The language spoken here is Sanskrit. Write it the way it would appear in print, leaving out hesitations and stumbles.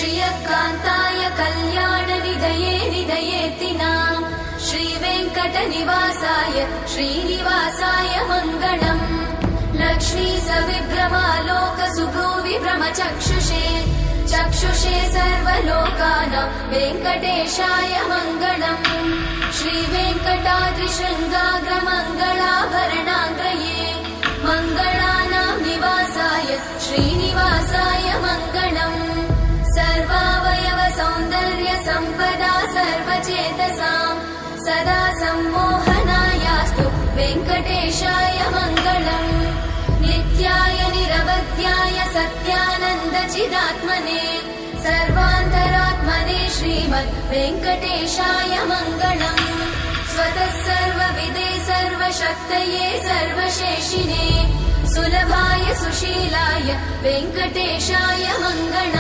श्रियकान्ताय कल्याणनिधये निधयेतिनाम् श्रीवेङ्कटनिवासाय श्रीनिवासाय मङ्गलम् लक्ष्मी सविभ्रमालोक सुभ्रूविभ्रमचक्षुषे चक्षुषे सर्वलोकानां वेङ्कटेशाय मङ्गलम् श्रीवेङ्कटाद्रिशृङ्गाग्रमङ्गलाभरणाङ्गये मङ्गलानां निवासाय श्रीनिवासाय मङ्गलम् सर्वावयव सौन्दर्य सम्पदा सर्वचेतसां सदा सम्मोहनायास्तु वेङ्कटेशाय मङ्गलम् नित्याय निरवध्याय सत्यानन्दचिदात्मने सर्वान्तरात्मने श्रीमद् वेङ्कटेशाय मङ्गलम् स्वतः सर्वविदे सर्वशक्तये सर्वशेषिने सुलभाय सुशीलाय वेङ्कटेशाय मङ्गलम्।